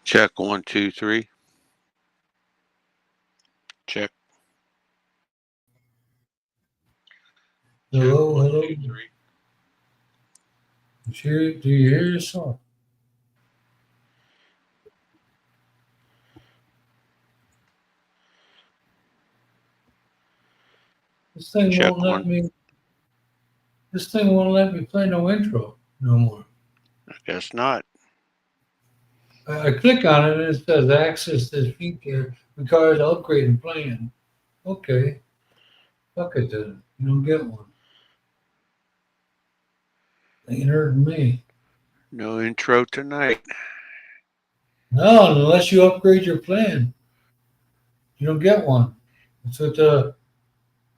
Check 1, 2, 3. Check. Hello, Check, hello. 1, 2, 3. Do you hear yourself? This thing Check won't let 1. me. This thing won't let me play no intro no more. I guess not. I click on it and it says access this feature requires upgrade and plan. Okay, fuck it then. You don't get one. Ain't hurting me. No intro tonight. No, unless you upgrade your plan, you don't get one. That's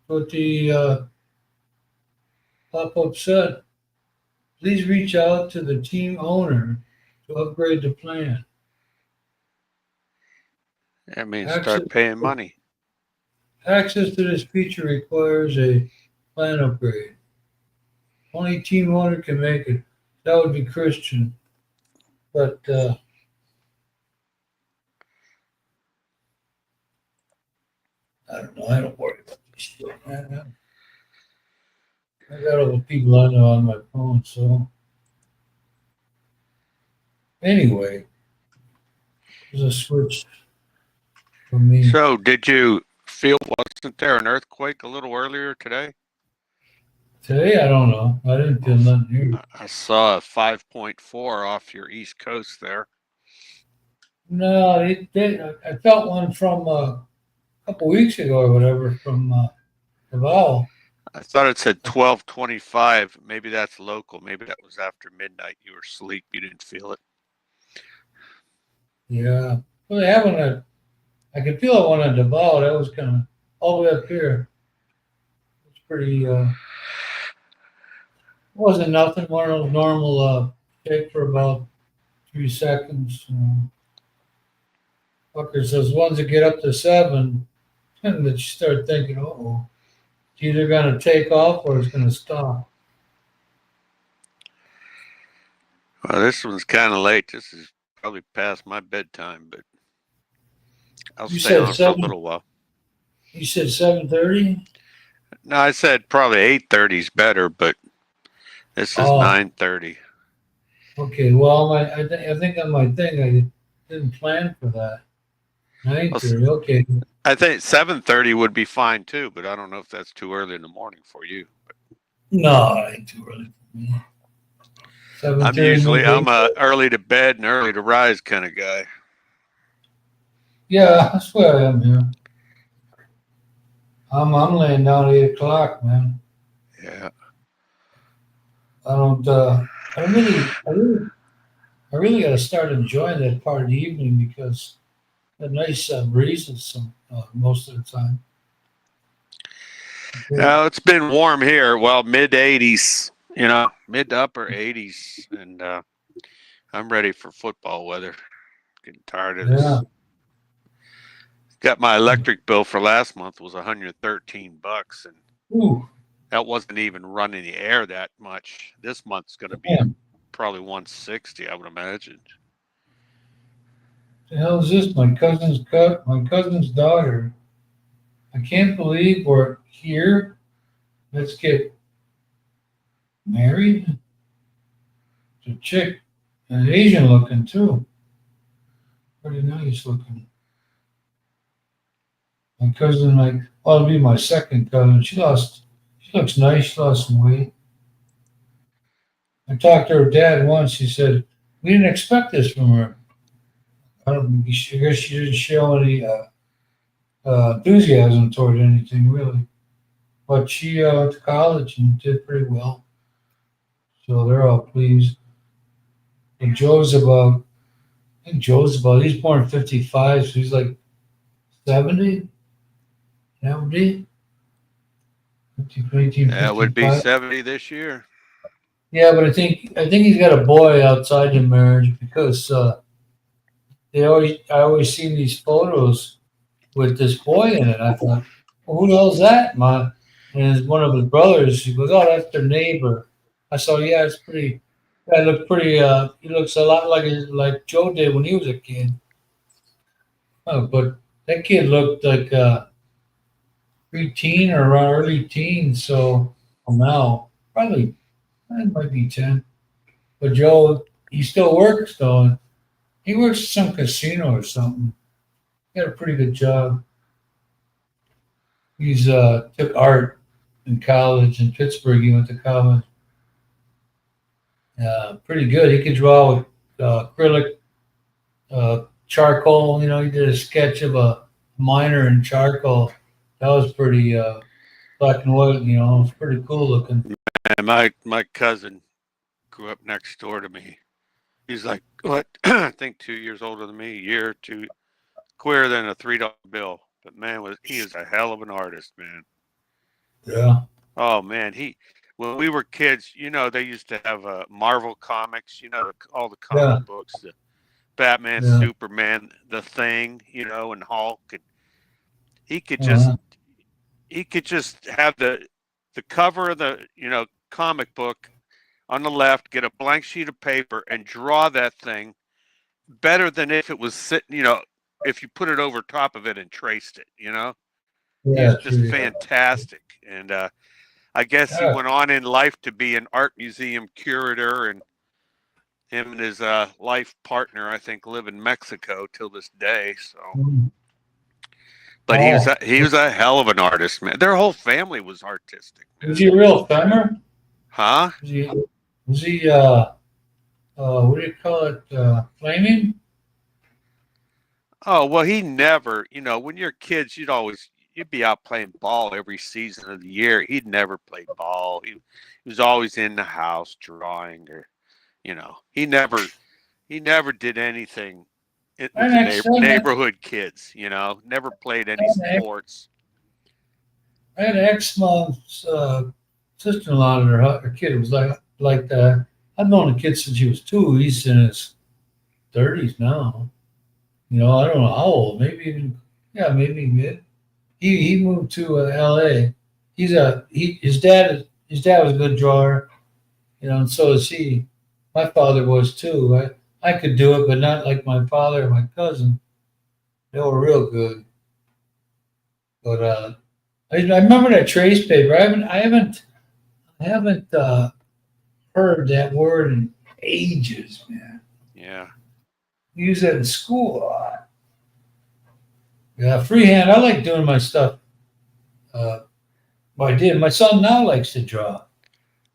what the pop-up said. Please reach out to the team owner to upgrade the plan. That means Access start paying money. Access to this feature requires a plan upgrade. Only team owner can make it. That would be Christian. But I don't know. I don't worry about this shit. I got all the people I know on my phone. So anyway, there's a switch for me. So, did you feel, wasn't there an earthquake a little earlier today? Today, I don't know. I didn't feel nothing here. I saw a 5.4 off your east coast there. No, I felt one from a couple weeks ago or whatever from Laval. I thought it said 12:25. Maybe that's local. Maybe that was after midnight. You were asleep. You didn't feel it. Yeah. Well, they have one I could feel it one at Laval. That was kind of all the way up here. It's pretty, wasn't nothing. One of those normal shake for about 3 seconds. Fuckers, those ones that get up to 7, and that you start thinking, oh, it's either going to take off or it's going to stop. Well, this one's kind of late. This is probably past my bedtime, but I'll stay on for a little while. You said 7:30? No, I said probably 8:30 is better, but this is 9:30. Okay, well, I think on my thing I didn't plan for that. 9:30, okay. I think 7:30 would be fine too, but I don't know if that's too early in the morning for you. No, it ain't too early for me. I'm a early to bed and early to rise kind of guy. Yeah, that's where I am here. I'm laying down at 8 o'clock, man. Yeah. I really got to start enjoying that part of the evening because the nice breezes most of the time. Now it's been warm here. Well, mid 80s, mid to upper 80s, and I'm ready for football weather. Getting tired of this. Got my electric bill for last month was $113, and that wasn't even running the air that much. This month's going to be probably $160, I would imagine. The hell is this? My cousin's daughter. I can't believe we're here. Let's get married. It's a chick, an Asian looking too. Pretty nice looking. My cousin, it'll be my second cousin. She looks nice. She lost some weight. I talked to her dad once. He said, we didn't expect this from her. I guess she didn't show any enthusiasm toward anything, really. But she went to college and did pretty well. So they're all pleased. And Joe's about, he's born in 55, so he's like 70. That would be? That would be 70 this year. Yeah, but I think he's got a boy outside the marriage because I always seen these photos with this boy in it. I thought, well, who the hell's that, man? And it's one of his brothers. He goes, oh, that's their neighbor. I saw, yeah, it's pretty Guy looked pretty. He looks a lot like Joe did when he was a kid. But that kid looked like preteen or around early teens. So well, now probably it might be 10. But Joe, he still works though. He works at some casino or something. He got a pretty good job. He's took art in college in Pittsburgh. He went to college. Pretty good. He could draw with acrylic, charcoal. You know, he did a sketch of a miner in charcoal. That was pretty black and white. You know, it was pretty cool looking. And my cousin grew up next door to me. He's like, what? I think 2 years older than me, a year or two, queerer than a $3 bill. But man, he is a hell of an artist, man. Yeah, Oh man, he when we were kids, they used to have Marvel comics, all the yeah, comic books, the Batman, yeah. Superman, the Thing, and Hulk, and he could just Uh-huh. he could just have the cover of the comic book on the left, get a blank sheet of paper and draw that thing better than if it was sitting, if you put it over top of it and traced it. He was Yeah, just true. fantastic. And I guess he Yeah. went on in life to be an art museum curator, and him and his life partner, I think, live in Mexico till this day. So, Mm. but he was Oh, a, he was a hell of an artist, man. Their whole family was artistic, was man. he a real femmer? Huh? Was he? Was he? What do you call it? Flaming? Oh well, he never. When you're kids, you'd be out playing ball every season of the year. He'd never played ball. He was always in the house drawing, or he never did anything with An the ex, an neighborhood kids. Never played any ex, sports. I had an ex-mom's sister-in-law and her kid was like that. I've known the kid since he was two. He's in his 30s now. You know, I don't know how old. Maybe even yeah, maybe mid. He moved to L.A. His dad was a good drawer. You know, and so is he. My father was too. I could do it, but not like my father and my cousin. They were real good. But I remember that trace paper. I haven't heard that word in ages, man. Yeah. We use that in school a lot. Yeah, freehand. I like doing my stuff. Uh, well, I did. My son now likes to draw.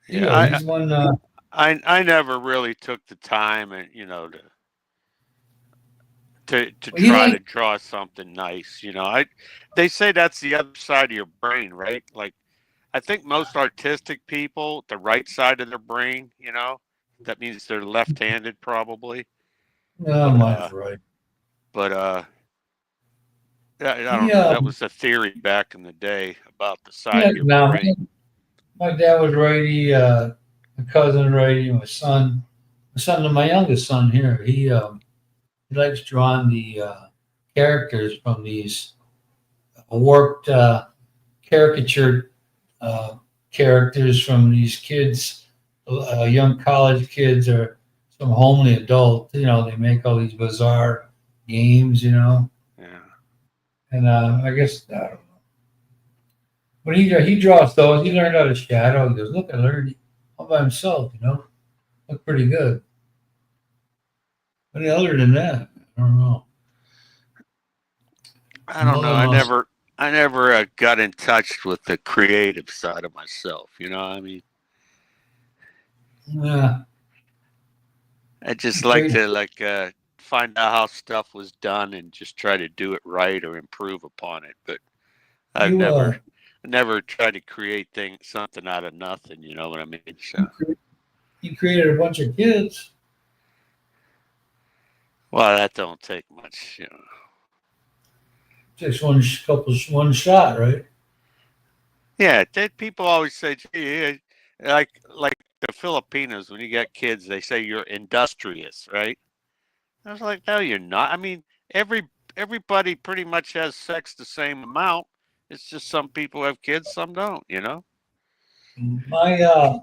Yeah. He's one. I never really took the time and to He try like to draw something nice. They say that's the other side of your brain, right? Like I think most artistic people, the right side of their brain, that means they're left-handed probably. But mine's right. I He don't know. That was a theory back in the day about the side yeah. of your Now brain. my dad was righty. My cousin righty. My youngest son here. He likes drawing the characters from these warped caricatured uh, characters from these kids, young college kids or some homely adult. You know, they make all these bizarre games. You know, Yeah. and I guess I don't know. But he draws those. He learned how to shadow. He goes, look, I learned all by himself. You know, look pretty good. But other than that, I don't know. I don't know. Mother I must. never I never got in touch with the creative side of myself. I mean, Yeah, I just like great. to find out how stuff was done and just try to do it right or improve upon it. But I've You never tried to create something out of nothing. You know what I mean? So, you created a bunch of kids. well, that don't take much. Just one shot, right? Yeah, people always say, "Gee, like the Filipinos, when you get kids, they say you're industrious, right?" I was like, "No, you're not. I mean, everybody pretty much has sex the same amount. It's just some people have kids, some don't. You know." My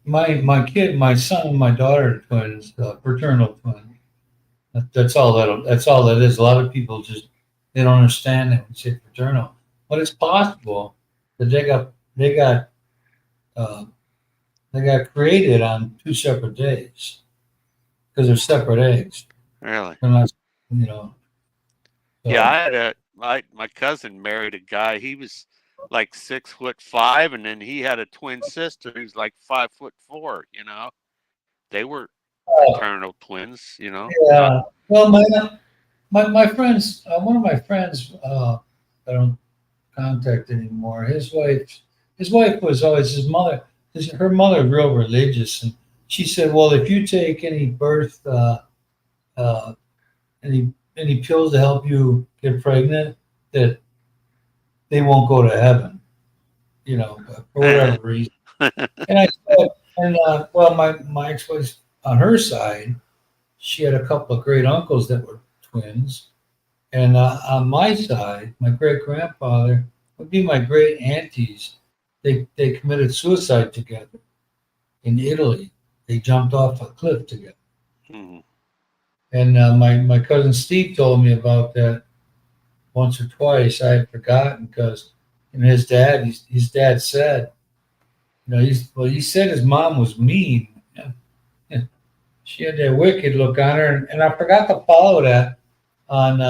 my son and my daughter are twins, fraternal twins. That's all that is. A lot of people just they don't understand it when you say fraternal, but it's possible that uh, they got created on two separate days because they're separate eggs. Really? They're not, you know. Yeah, I So had my cousin married a guy. He was like 6'5", and then he had a twin sister who's like 5'4". They were fraternal twins. Not yeah. Well, my friends, one of my friends, I don't contact anymore. His wife was always his mother. Her mother, real religious, and she said, "Well, if you take any uh, any pills to help you get pregnant, that they won't go to heaven, for whatever reason." And I said, and well, my ex-wife on her side, she had a couple of great uncles that were twins, and on my side, my great grandfather would be my great aunties. They committed suicide together in Italy. They jumped off a cliff together. Mhm. And my cousin Steve told me about that once or twice. I had forgotten because his dad said, he said his mom was mean. Yeah. She had that wicked look on her, and I forgot to follow that on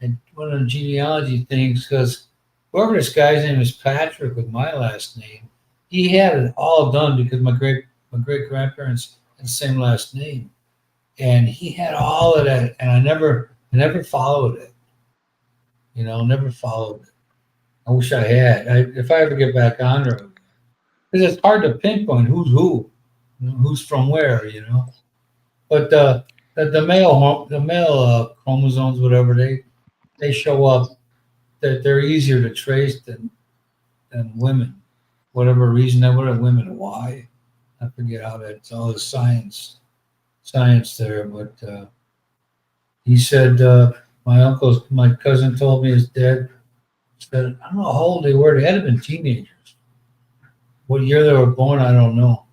in one of the genealogy things because whoever this guy's name is Patrick with my last name, he had it all done because my great grandparents had the same last name, and he had all of that, and I never followed it. Never followed it. I wish I had. If I ever get back on there, because it's hard to pinpoint who's who, who's from where. But the male chromosomes, whatever they show up, that they're easier to trace than women. Whatever reason, that what women why I forget how that's all the science there. But he said my cousin told me his dad said I don't know how old they were. They had to have been teenagers. What year they were born, I don't know.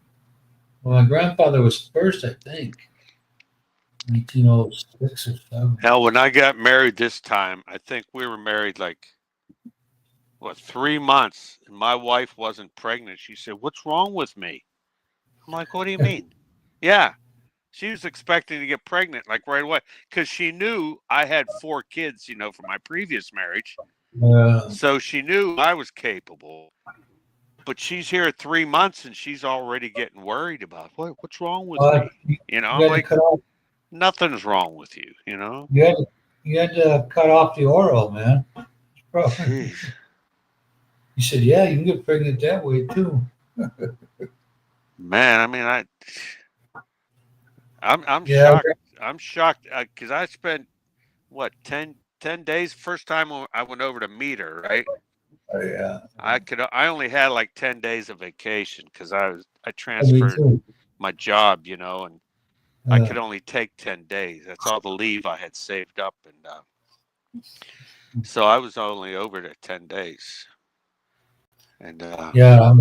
Well, my grandfather was first, I think, 1906 or seven. Hell, when I got married this time, I think we were married like what 3 months, and my wife wasn't pregnant. She said, "What's wrong with me?" I'm like, "What do you mean?" Yeah, she was expecting to get pregnant like right away because she knew I had 4 kids, from my previous marriage. Uh, So she knew I was capable. But she's here 3 months and she's already getting worried about what's wrong with uh, me. you, you I'm had to like, cut off. nothing's wrong with you. You had to cut off the oral, man. Bro, Jeez, he said, "Yeah, you can get pregnant that way too." man. I mean, I'm Yeah, shocked. I'm shocked because I spent what 10 days first time I went over to meet her. Right, yeah, I only had like 10 days of vacation because I me transferred too. my job, and I Uh, could only take 10 days. That's all the leave I had saved up, and so I was only over there 10 days. And yeah,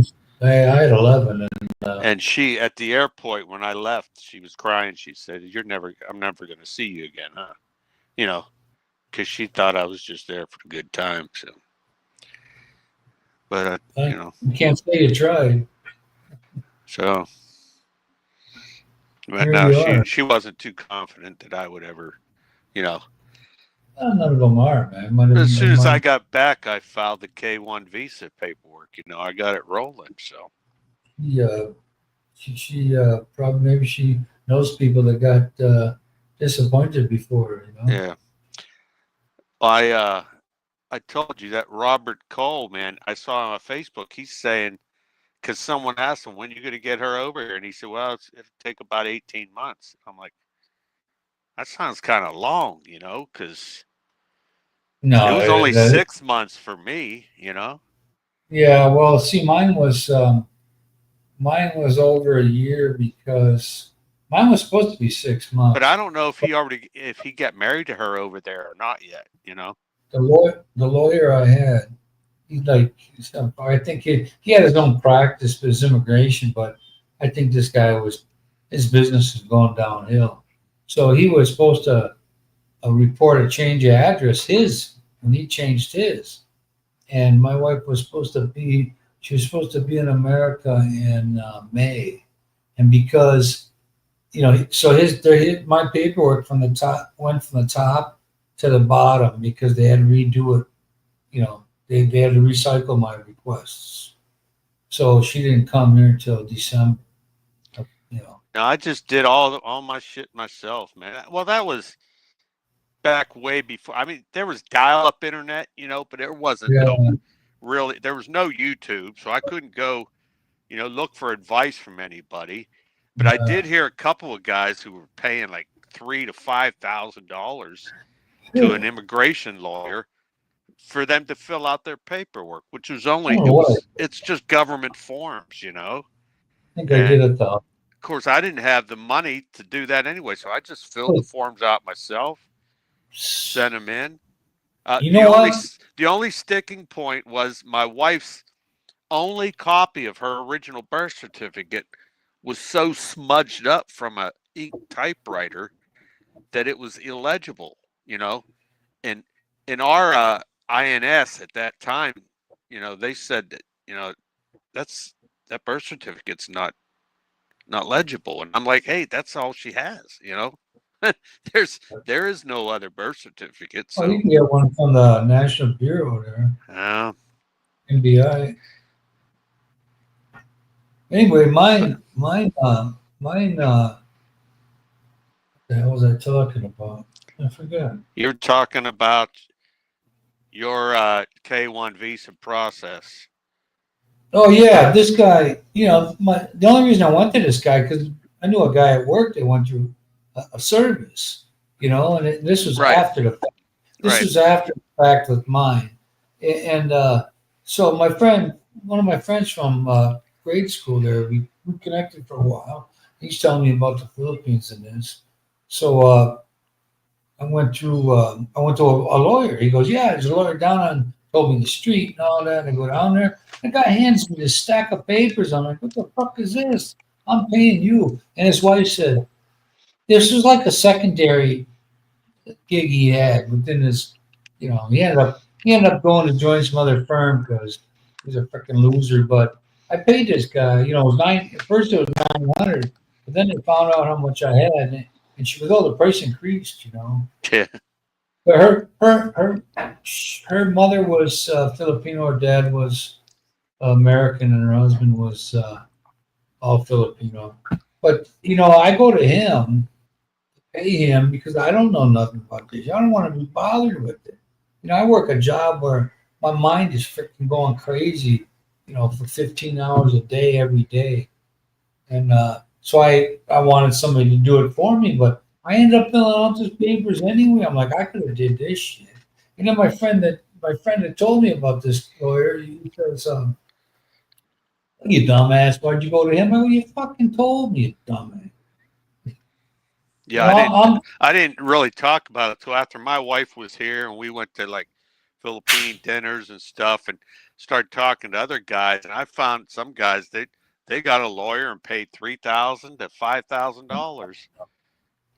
I had 11, and and she at the airport when I left, she was crying. She said, I'm never going to see you again, huh?" You know, because she thought I was just there for a good time. So, but you can't say you tried. so but Here no, you she are. she wasn't too confident that I would ever, you know. None of them are, man. Might have, As soon as I might, got back, I filed the K-1 visa paperwork. I got it rolling. So yeah, she probably maybe she knows people that got disappointed before. yeah, I told you that Robert Cole, man. I saw him on Facebook. He's saying because someone asked him when you going to get her over here, and he said, "Well, it'll take about 18 months." I'm like, that sounds kind of long, because it No, was only that, 6 months for me. yeah. Well, see, mine was over a year because mine was supposed to be six But I months. don't know if he got married to her over there or not yet. The lawyer I had, I think he had his own practice for his immigration, but I think this guy his business is going downhill. So he was supposed to report a change of address, when he changed his. And my wife was supposed to she was supposed to be in America in May. And because, so my paperwork from the top went from the top to the bottom because they had to redo it. They had to recycle my requests. So she didn't come here until December. You know, No, I just did all my shit myself, man. Well, that was back way before. I mean, there was dial-up internet, but there wasn't no yeah, really. There was no YouTube, so I couldn't go, look for advice from anybody. But I did hear a couple of guys who were paying like $3,000 to $5,000 to yeah. an immigration lawyer for them to fill out their paperwork, which was I don't know what. it's just government forms, I think I did And it though. of course, I didn't have the money to do that anyway, so I just filled the forms out myself, sent them in. You know what? The only sticking point was my wife's only copy of her original birth certificate was so smudged up from a ink typewriter that it was illegible, And in our INS at that time, they said that that's that birth certificate's not legible, and I'm like, hey, that's all she has. There's there is no other birth certificate, Oh, you so can get one from the National Bureau there, uh, NBI. Anyway, mine. What the hell was I talking about? I forgot. you're talking about your K1 visa process. Oh yeah, this guy. The only reason I went to this guy because I knew a guy at work that went through a service. And this was Right, after the fact. This right. was after the fact with mine, and so my friend, one of my friends from grade school there, we connected for a while. He's telling me about the Philippines and this. So I went to a lawyer. He goes, yeah, there's a lawyer down on told me the street and all that. And I go down there. The guy hands me this stack of papers. I'm like, what the fuck is this? I'm paying you. And his wife said, this was like a secondary gig he had within his, he ended up going to join some other firm because he's a freaking loser. But I paid this guy, it was at first it was 900, but then they found out how much I had, and she goes, oh, the price increased. Yeah, But her mother was Filipino, her dad was American, and her husband was all Filipino. But I go to him, pay him because I don't know nothing about this. I don't want to be bothered with it. I work a job where my mind is freaking going crazy. For 15 hours a day every day, and so I wanted somebody to do it for me, but I ended up filling out these papers anyway. I'm like, I could have did this shit. And then my friend that told me about this lawyer, he says, "You dumbass, why'd you go to him?" I go, "You fucking told me, you dumbass." yeah. I'm I didn't really talk about it till after my wife was here, and we went to like Philippine dinners and stuff, and started talking to other guys. And I found some guys they got a lawyer and paid $3,000 to $5,000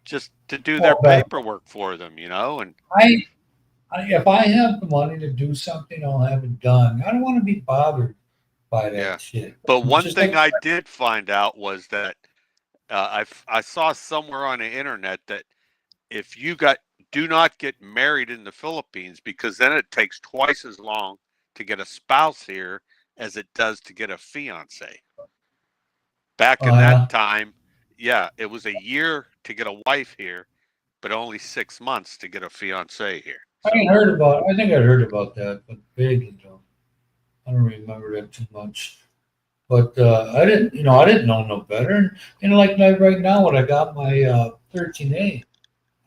just to do their all back. paperwork for them, And I, if I have the money to do something, I'll have it done. I don't want to be bothered by yeah. that shit. But one Just thing like I did find out was that I saw somewhere on the internet that if you do not get married in the Philippines, because then it takes twice as long to get a spouse here as it does to get a fiance. Back in that yeah. time, yeah, it was a year to get a wife here, but only 6 months to get a fiance here. So I think I heard about that, but vaguely though. I don't remember that too much. But I didn't know no better. Like right now, when I got my 13A,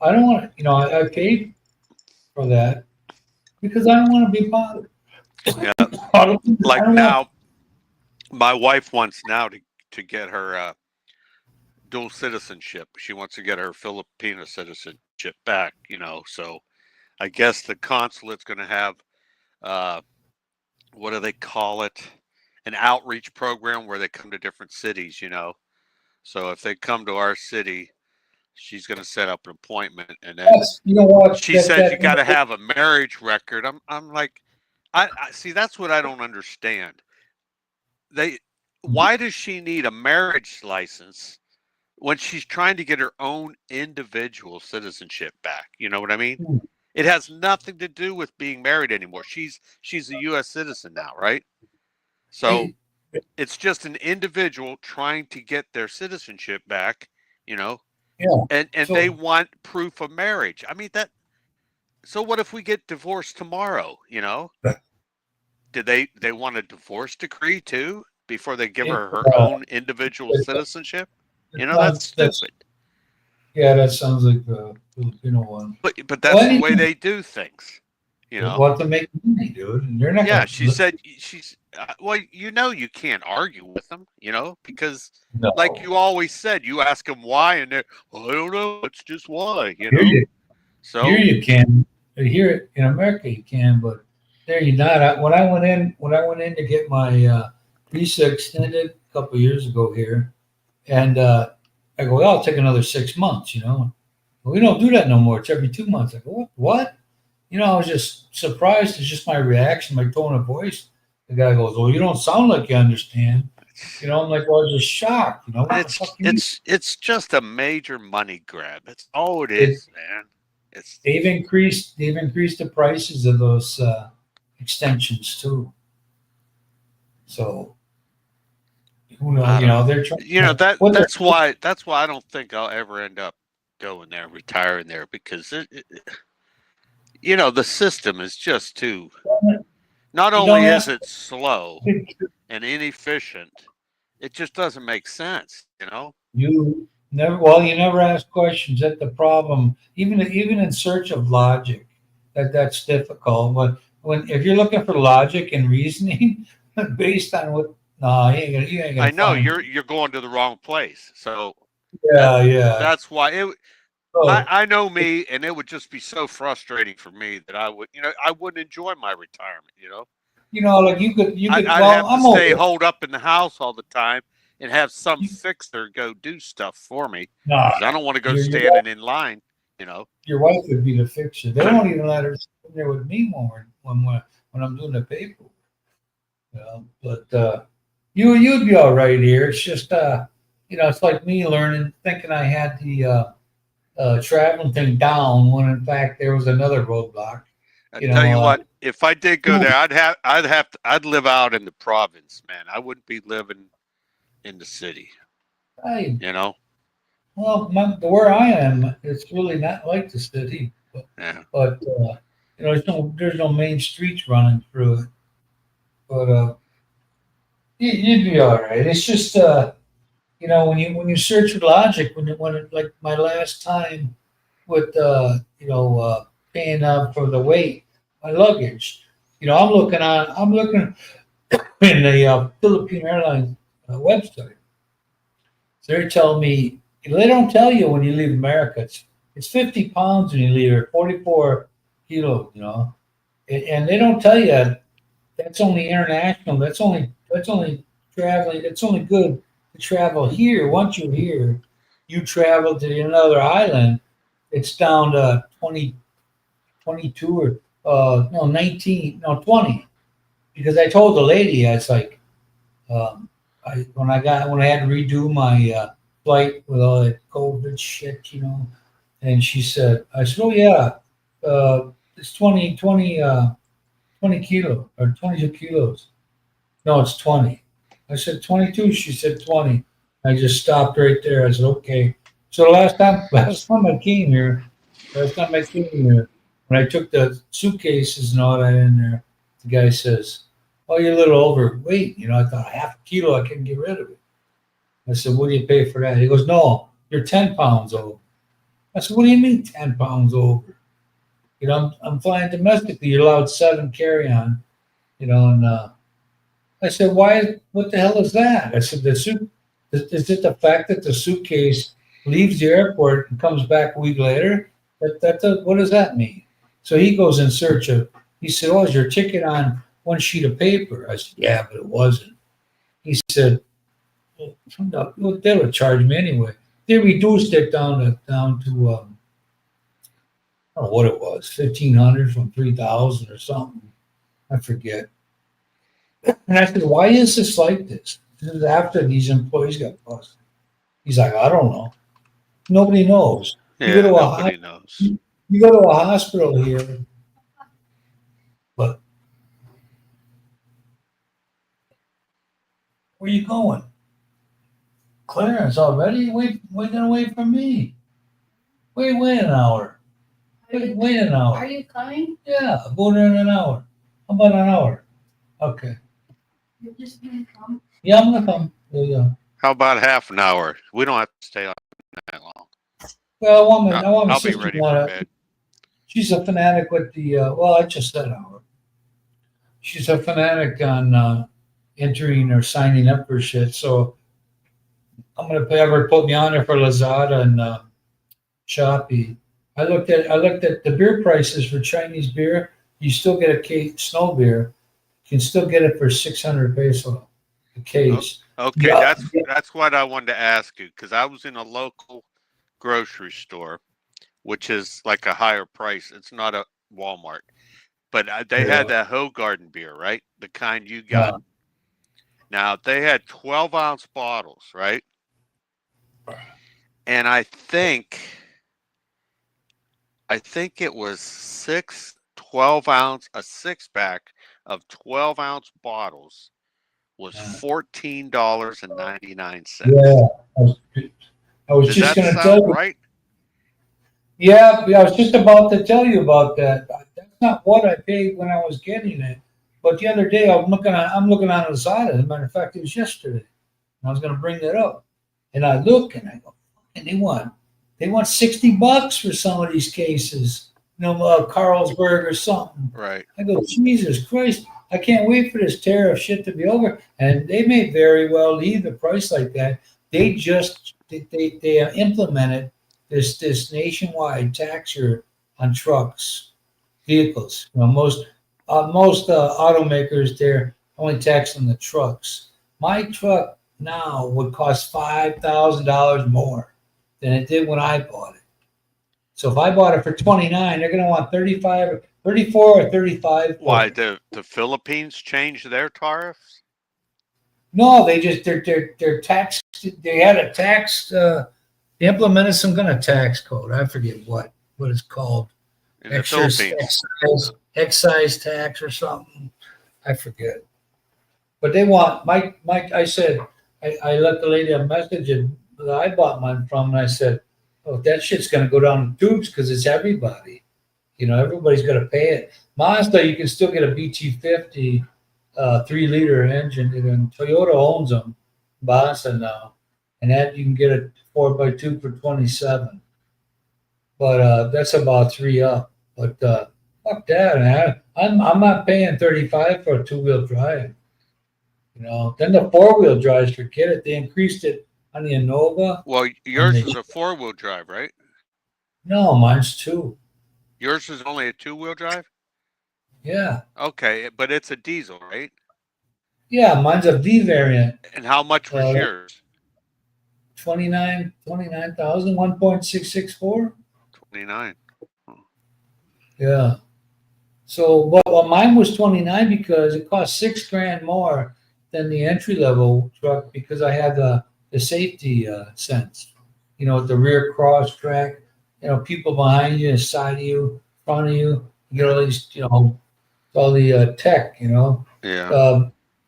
I don't want to, I paid for that because I don't want to be bothered. yeah, I like don't want. now, my wife wants now to get her dual citizenship. She wants to get her Filipino citizenship back. So I guess the consulate's going to have what do they call it? an outreach program where they come to different cities. So if they come to our city, she's going to set up an appointment, and then That's, you know what, she said you got to have a marriage record. I'm like, I see. That's what I don't understand. They, why does she need a marriage license when she's trying to get her own individual citizenship back? You know what I mean? It has nothing to do with being married anymore. She's a U.S. citizen now, right? So it's just an individual trying to get their citizenship back, yeah. and they want proof of marriage. I mean that. So what if we get divorced tomorrow? Do they want a divorce decree too before they give her own individual citizenship? That's stupid. That sounds like the Filipino one. But that's the way they do things. They want to make money, dude, and they're not. Yeah, she said she's. Well, you can't argue with them, because like you always said, you ask them why, and they're, I don't know, it's just why, So here you can. Here in America you can, but there you're not. When I went in to get my visa extended a couple of years ago here, and I go, well, I'll take another 6 months. Well, we don't do that no more. It's every 2 months. I go, what? I was just surprised. It's just my reaction, my tone of voice. The guy goes, well, you don't sound like you understand. I'm like, well, I was just shocked. It's just a major money grab. That's all it is, man. They've increased the prices of those extensions too. So who knows? They're trying. That's why I don't think I'll ever end up going there, retiring there, because the system is just too. Not only is it slow and inefficient, it just doesn't make sense. You never ask questions. That's the problem. Even in search of logic, that's difficult. But if you're looking for logic and reasoning based on what, no, you ain't gonna. I know you're going to the wrong place. So yeah. That's why I know me, and it would just be so frustrating for me that I wouldn't enjoy my retirement. Like you could. I'd have to stay holed up in the house all the time and have some fixer go do stuff for me, because I don't want to go standing in line. Your wife would be the fixer. They won't even let her sit there with me when I'm doing the paper. But you'd be all right here. It's just it's like me learning, thinking I had the traveling thing down when in fact there was another roadblock. I tell you what, if I did go there, I'd live out in the province, man. I wouldn't be living in the city. Well, where I am, it's really not like the city, but there's no main streets running through it. But you'd be all right. It's just when you search with logic, when it, like my last time with paying up for the weight, my luggage, I'm looking in the Philippine Airlines website. So they're telling me, they don't tell you when you leave America. It's 50 pounds when you leave here, 44 kilos, and they don't tell you that's only international. That's only traveling. It's only good to travel here. Once you're here, you travel to another island. It's down to 22 or 19, 20. Because I told the lady, I was like, when I had to redo my flight with all that COVID shit, and she said, I said, oh yeah, it's 20 kilo or 22 kilos. No, it's 20. I said 22. She said 20. I just stopped right there. I said, okay. So the last time I came here, when I took the suitcases and all that in there, the guy says, oh, you're a little overweight. I thought half a kilo, I couldn't get rid of it. I said, what do you pay for that? He goes, no, you're 10 pounds over. I said, what do you mean 10 pounds over? I'm flying domestically. You're allowed 7 carry-on, and I said, what the hell is that? I said, is it the fact that the suitcase leaves the airport and comes back a week later? What does that mean? So he goes in search of, he said, oh, is your ticket on one sheet of paper? I said, yeah, but it wasn't. He said, well, they would charge me anyway. They reduced it down to I don't know what it was, 1,500 from 3,000 or something. I forget. And I said, why is this like this? This is after these employees got busted. He's like, I don't know. Nobody knows. You go Yeah, to nobody knows. you go to a hospital here, but where you going? Clarence already? Wait away from me. Wait an hour. Wait an hour. Are you coming? Yeah, I'll go there in an hour. How about an hour? Okay. You're just gonna come? Yeah, I'm gonna come. Yeah. How about half an hour? We don't have to stay on that long. Well, I want my I'll be sister ready for bed. she's a fanatic with the well, I just said hour. She's a fanatic on entering or signing up for shit. So I'm gonna have her put me on there for Lazada and Shopee. I looked at the beer prices for Chinese beer. You still get a case snow beer. You can still get it for 600 peso a case. Okay, Yeah. that's what I wanted to ask you because I was in a local grocery store, which is like a higher price. It's not a Walmart, but they had that Hoegaarden beer, right? The kind you got. Now they had 12-ounce bottles, right? And I think it was 12-ounce, a 6-pack of 12-ounce bottles was $14.99. Yeah, I was Does just that going to sound tell you. right? Yeah, I was just about to tell you about that. That's not what I paid when I was getting it. But the other day, I'm looking on Lazada. As a matter of fact, it was yesterday. And I was going to bring that up, and I look and I go, and they want $60 for some of these cases. Carlsberg or something. Right. I go, Jesus Christ! I can't wait for this tariff shit to be over. And they may very well leave the price like that. They just they implemented this nationwide tax here on trucks, vehicles. Most automakers they're only taxing the trucks. My truck now would cost $5,000 more than it did when I bought it. So if I bought it for 29, they're going to want 35, 34, or 35. Why the Philippines changed their tariffs? No, they're taxed. They had a tax. They implemented some kind of tax code. I forget what it's called. In the Philippines. Excise tax or something. I forget. But they want Mike. I said I let the lady a message that I bought mine from, and I said, "Oh, that shit's gonna go down the tubes because it's everybody. Everybody's gonna pay it." Mazda, you can still get a BT50 3-liter engine, and Toyota owns them. Mazda now, and that you can get a 4x2 for 27. But that's about 3 up. But fuck that, man. I'm not paying 35 for a 2-wheel drive. Then the 4-wheel drives, forget it. They increased it on the Innova. Well, yours is a 4-wheel drive, right? No, mine's 2. Yours is only a 2-wheel drive? Yeah. Okay, but it's a diesel, right? Yeah, mine's a V variant. And how much was yours? 29,000, 1.664. 29. Yeah. So, well, mine was 29 because it cost $6,000 more than the entry level truck because I had the safety sense. With the rear cross track. People behind you, side of you, front of you. You get all these, all the tech. Yeah.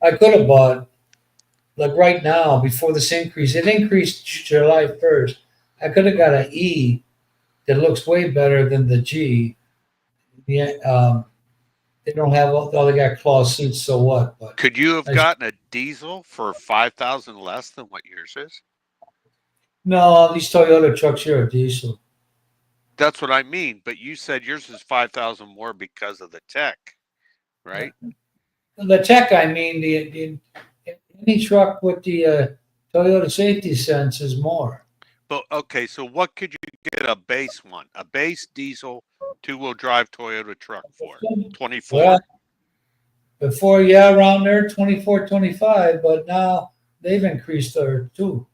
I could have bought, like right now, before this increase. It increased July 1st. I could have got an E that looks way better than the G. Yeah. They don't have they got cloth seats, so what? But could you have gotten a diesel for 5,000 less than what yours is? No, these Toyota trucks here are diesel. That's what I mean. But you said yours is 5,000 more because of the tech, right? The tech, I mean, the any truck with the Toyota safety sense is more. But okay, so what could you get a base one? A base diesel 2-wheel drive Toyota truck for? 24? Before, yeah, around there, 24, 25, but now they've increased there too.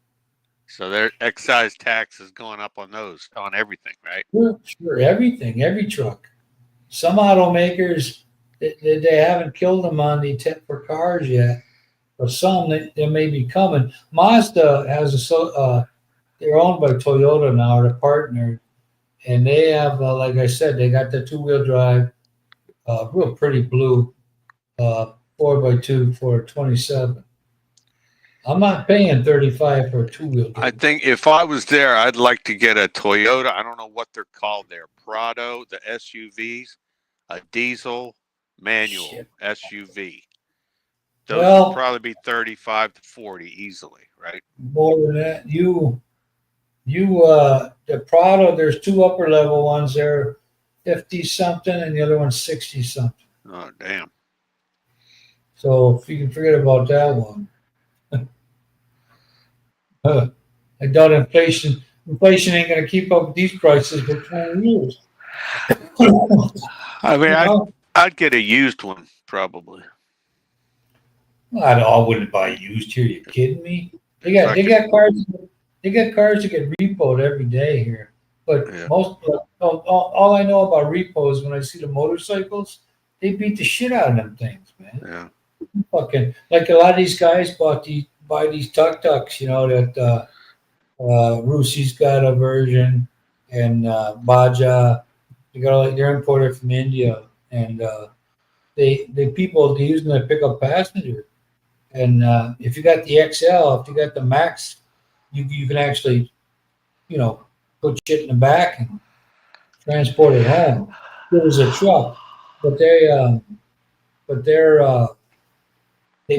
So their excise tax is going up on those, on everything, right? Sure, everything, every truck. Some automakers, they haven't killed them on the tip for cars yet, but some they may be coming. Mazda has they're owned by Toyota now, they're partnered, and they have, like I said, they got the two-wheel drive, real pretty blue, 4x2 for 27. I'm not paying 35 for a two-wheel I drive. think if I was there, I'd like to get a Toyota. I don't know what they're called there. Prado, the SUVs, a diesel manual Shit. SUV. Those would Well, probably be 35 to 40 easily, right? more than that, the Prado, there's two upper level ones there, 50 something, and the other one's 60 something. Oh, damn. So if you can forget about that one. I doubt inflation ain't gonna keep up with these prices for 20 years. I mean, You know? I'd get a used one probably. I wouldn't buy used here. You kidding me? They If got I they could, got cars. They got cars that get repoed every day here. But yeah. all I know about repos when I see the motorcycles, they beat the shit out of them things, man. Yeah. Fucking like a lot of these guys buy these tuk tuks, that Rusi's got a version, and Baja. They're imported from India, and they people they use them to pick up passengers. And if you got the XL, if you got the Max, you can actually, put shit in the back and transport it home. It was a truck, but they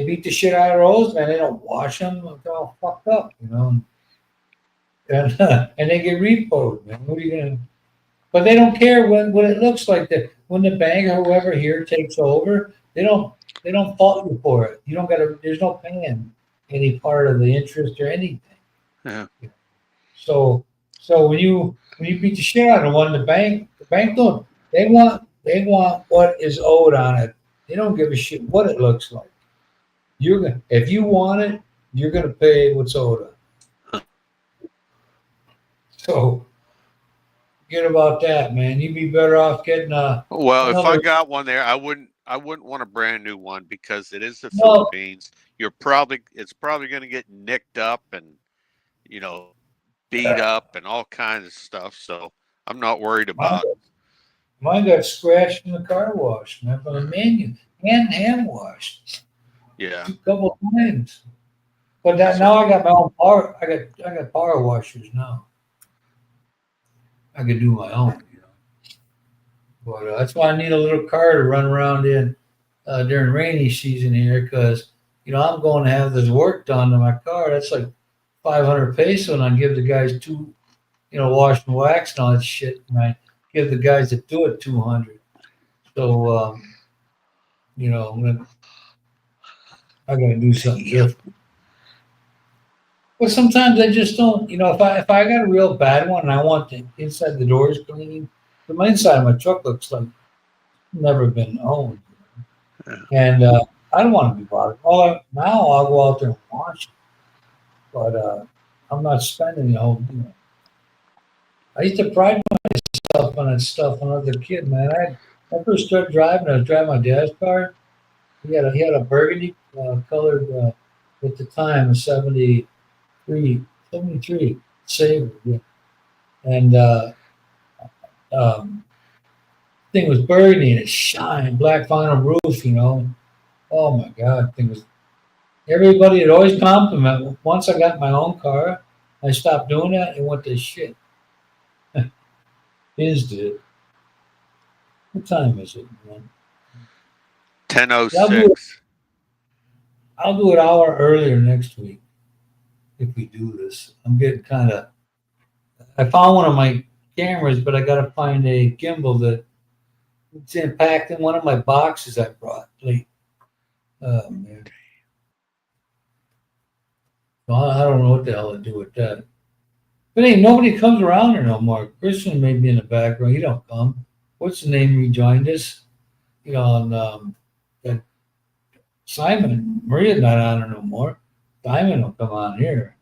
beat the shit out of those, man. They don't wash them; they're all fucked up. And and they get repoed, man. What are you gonna? But they don't care when it looks like that. When the bank or whoever here takes over, they don't fault you for it. You don't got to. There's no paying any part of the interest or anything. Yeah. So when you beat the shit out of one, the bank don't. They want what is owed on it. They don't give a shit what it looks like. If you want it, you're gonna pay what's owed on it. So forget about that, man. You'd be better off getting Well, if I another. got one there, I wouldn't want a brand new one because it is the No, Philippines. It's probably going to get nicked up and, you know, beat up and all kinds of stuff. So I'm not worried mine, about. mine got scratched in the car wash, man, from the menu, hand washed Yeah. a couple of times. But that So now I got my own power. I got power washers now. I can do my own. But that's why I need a little car to run around in during rainy season here, because I'm going to have this work done to my car. That's like 500 peso, and I give the guys two, wash and wax and all that shit, and I give the guys that do it 200. So I got to do something yeah. different. But sometimes I just don't. If I got a real bad one and I want the inside the doors clean, the inside of my truck looks like never been owned, Yeah. and I don't want to be bothered. Now I'll go out there and wash it, but I'm not spending the whole. I used to pride myself on that stuff when I was a kid, man. I first started driving. I was driving my dad's car. He had a burgundy colored at the time, a 73 Sabre, yeah. And thing was burgundy and it shined, black vinyl roof. Oh my God, thing was. Everybody had always compliment. Once I got my own car, I stopped doing that and went to shit. His did. What time is it, man? 10:06. I'll do it an hour earlier next week if we do this. I'm getting kind of. I found one of my cameras, but I got to find a gimbal that it's packed in one of my boxes I brought late. Oh man. Well, I don't know what the hell to do with that. But hey, nobody comes around here no more. Christian may be in the background. He don't come. What's the name rejoined us? On that Simon, Maria's not on her no more. Simon will come on here.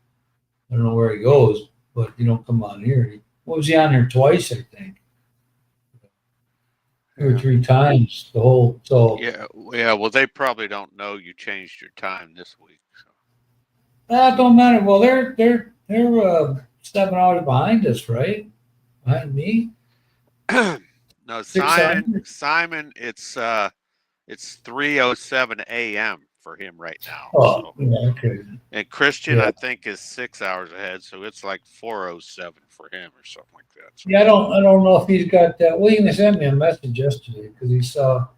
I don't know where he goes, but he don't come on here. What was he on here twice? I think 2 or 3 times. The whole so. Yeah. Well, they probably don't know you changed your time this week. So. That don't matter. Well, they're 7 hours behind us, right? Behind me. No, 6 hours. Simon, it's 3:07 a.m. for him right now. Oh, So, yeah, okay. and Christian, Yeah. I think, is 6 hours ahead, so it's like 4:07 for him or something like that. So. Yeah, I don't know if he's got that. Well, he sent me a message yesterday because he saw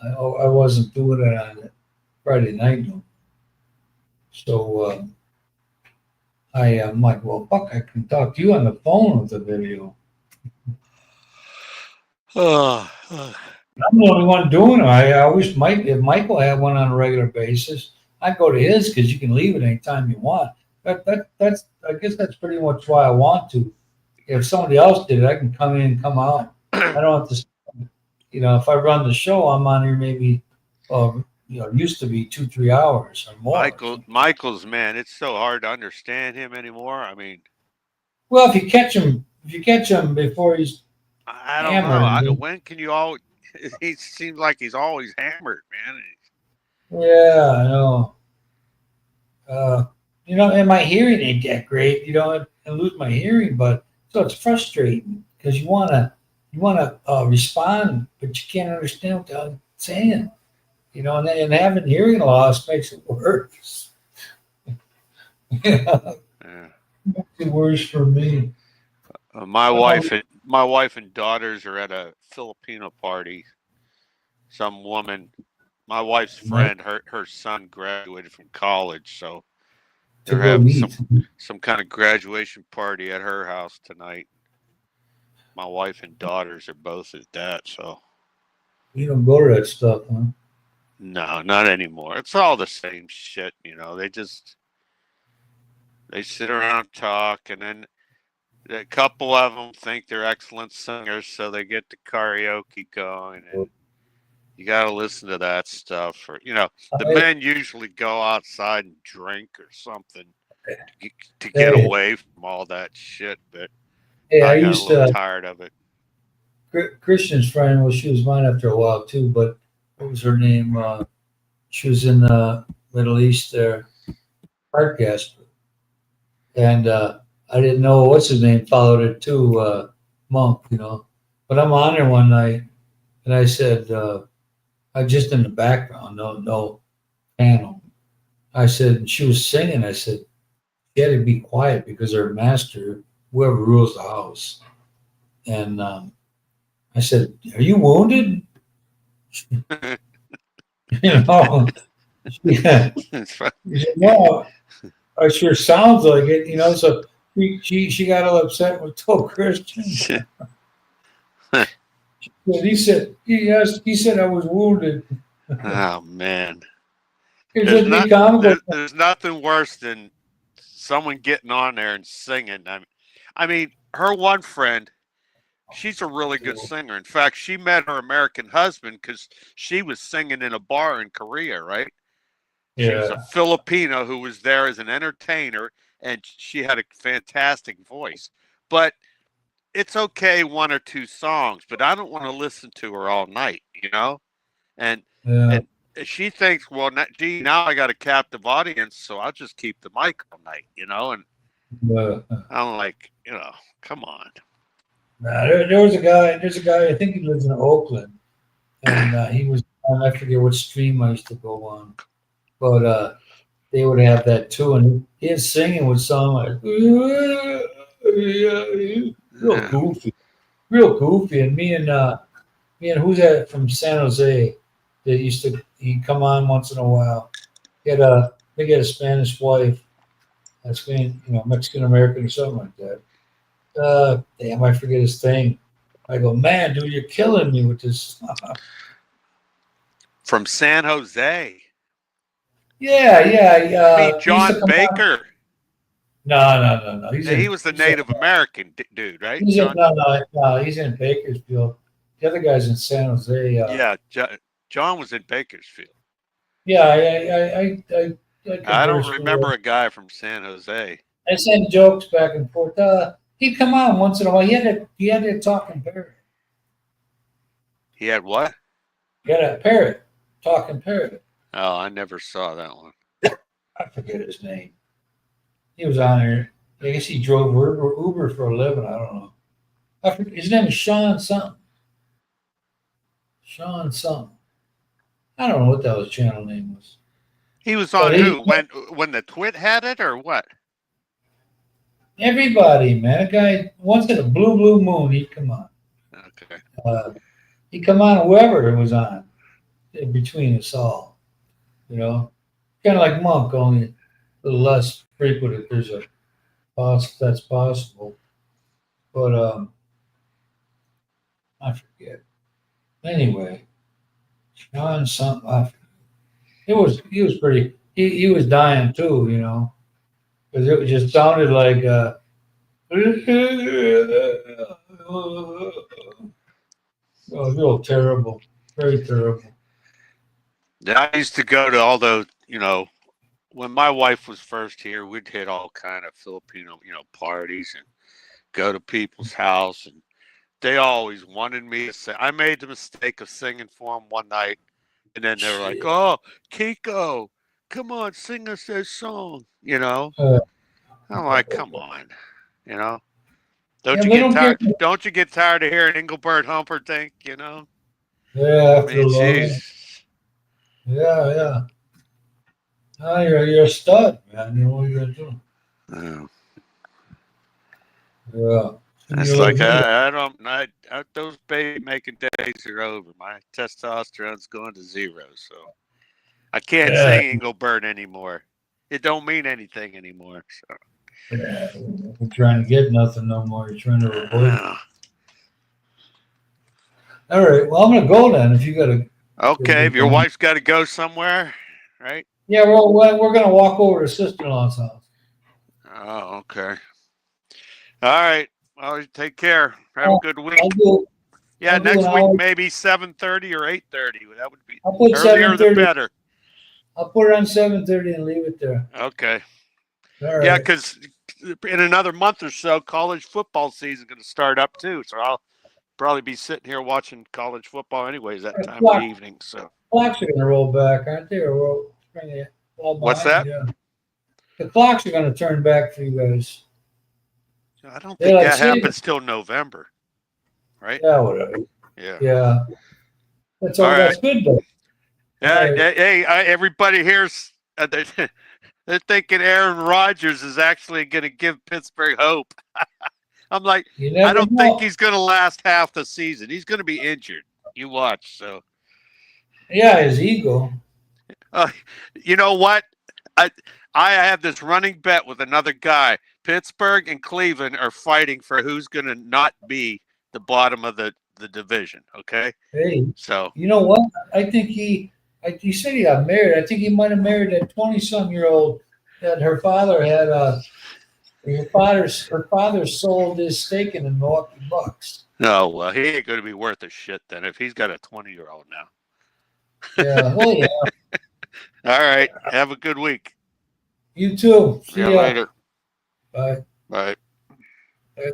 I wasn't doing it on Friday night. So I'm like, well, fuck, I can talk to you on the phone with the video. I'm the only one doing it. I wish if Michael had one on a regular basis, I'd go to his because you can leave it anytime you want. That's I guess that's pretty much why I want to. If somebody else did it, I can come in and come out. I don't have to. If I run the show, I'm on here maybe. It used to be 2-3 hours or more. Michael's man, it's so hard to understand him anymore. I mean, well, if you catch him before he's I don't hammered, know. When can you all? He seems like he's always hammered, man. Yeah, I know. And my hearing ain't that great. I lose my hearing, but so it's frustrating because you wanna respond, but you can't understand what they're saying. And having hearing loss makes it worse. Yeah, makes it worse for me. My wife and daughters are at a Filipino party. Some woman, my wife's friend, her son graduated from college, so they're having some kind of graduation party at her house tonight. My wife and daughters are both at that, so. You don't go to that stuff, huh? No, not anymore. It's all the same shit, They sit around and talk, and then a couple of them think they're excellent singers, so they get the karaoke going, and you got to listen to that stuff. Or the men usually go outside and drink or something to get away from all that shit. But I got a little tired of it. Christian's friend, well, she was mine after a while too. But what was her name? She was in the Middle East there, podcast, and I didn't know what's his name followed it too, Monk. But I'm on there one night, and I said, I just in the background, no panel. I said, and she was singing. I said, she had to be quiet because her master, whoever rules the house. And I said, "Are you wounded?" Yeah. She said, "No, it sure sounds like it." So she got all upset with Christian. He said, he said I was wounded. Oh man. There's nothing worse than someone getting on there and singing. I mean, her one friend, she's a really good singer. In fact, she met her American husband because she was singing in a bar in Korea, right? Yeah. She was a Filipino who was there as an entertainer, and she had a fantastic voice. But it's okay, 1 or 2 songs, but I don't want to listen to her all night, And she thinks, well, now I got a captive audience, so I'll just keep the mic all night, And I'm like, come on. There's a guy. I think he lives in Oakland, and he was on. I forget what stream I used to go on, but they would have that too, and he is singing with some like real goofy, and me and who's that from San Jose that he'd come on once in a while. They had a Spanish wife, Mexican American or something like that. Damn, I forget his thing. I go, man, dude, you're killing me with this. From San Jose. Yeah. John Baker. No. He was the Native American dude, right? He's in Bakersfield. The other guy's in San Jose. Yeah, John was in Bakersfield. Yeah, I I don't converse with remember a guy from San Jose. I send jokes back and forth. He'd come on once in a while. He had a talking parrot. He had what? He had a parrot, talking parrot. Oh, I never saw that one. I forget his name. He was on there. I guess he drove Uber for a living. I don't know. His name is Sean something. Sean something. I don't know what that his channel name was. He was But on who? When the Twit had it or what? everybody, man. A guy once in a blue moon, he'd come on. Okay. He'd come on whoever it was on in between us all. You know, kind of like Monk, only a little less frequent if there's a that's possible. But I forget. Anyway, Sean something. He was pretty. He was dying too, you know, because it just sounded like. It was real terrible, very terrible. Yeah, I used to go to all those, when my wife was first here, we'd hit all kind of Filipino, parties and go to people's house, and they always wanted me to sing. I made the mistake of singing for them one night, and then they were like, Shit. "Oh, Kiko, come on, sing us that song," Uh, I'm like, "Come on, you know." Don't yeah, you they get don't care. tired? Don't you get tired of hearing Engelbert Humperdinck? Yeah, I after mean, a long. jeez. Yeah. Oh, you're a stud, man. You know what you gotta do. Oh, Yeah. And it's you're like like me. those baby making days are over. My testosterone's going to zero, so I can't Yeah. sing Engelbert anymore. It don't mean anything anymore. So. Yeah. You're trying to get nothing no more. You're trying to avoid it. Uh, All right. Well, I'm gonna go then. If you gotta okay, get if your going. wife's got to go somewhere, right? Yeah. Well, we're gonna walk over to sister-in-law's house. Oh, okay. All right. Well, you take care. Have a I'll, good I'll week. do. Yeah, I'll do an next week hour. maybe 7:30 or 8:30. That would be I'll put earlier the 7:30. better. I'll put it on 7:30 and leave it there. Okay. All Yeah, right. because in another month or so, college football season is going to start up too. So I'll probably be sitting here watching college football anyways that The time of the evening. So clocks are gonna roll back, aren't they? Or bring it all what's behind. that? Yeah. The clocks are gonna turn back for you guys. I don't think Daylight that savings. happens till November, right? Yeah. Whatever. Yeah. Yeah. That's All all. right. That's good though. All Yeah. right. Hey, everybody here's they're thinking Aaron Rodgers is actually going to give Pittsburgh hope. I'm like, You I never don't think know. he's going to last half the season. He's going to be injured. You watch. So, Yeah, his ego. uh, you know what? I I have this running bet with another guy. Pittsburgh and Cleveland are fighting for who's going to not be the bottom of the division. Okay, Hey, so you know what? I think he said he got married. I think he might have married that 20-some-year-old that her father had. Her father sold his stake in the Milwaukee Bucks. oh well, he ain't going to be worth a shit then if he's got a 20-year-old now. Yeah. Well, yeah. All right, have a good week. You too. See Yeah, ya. later. Bye. Bye. Bye.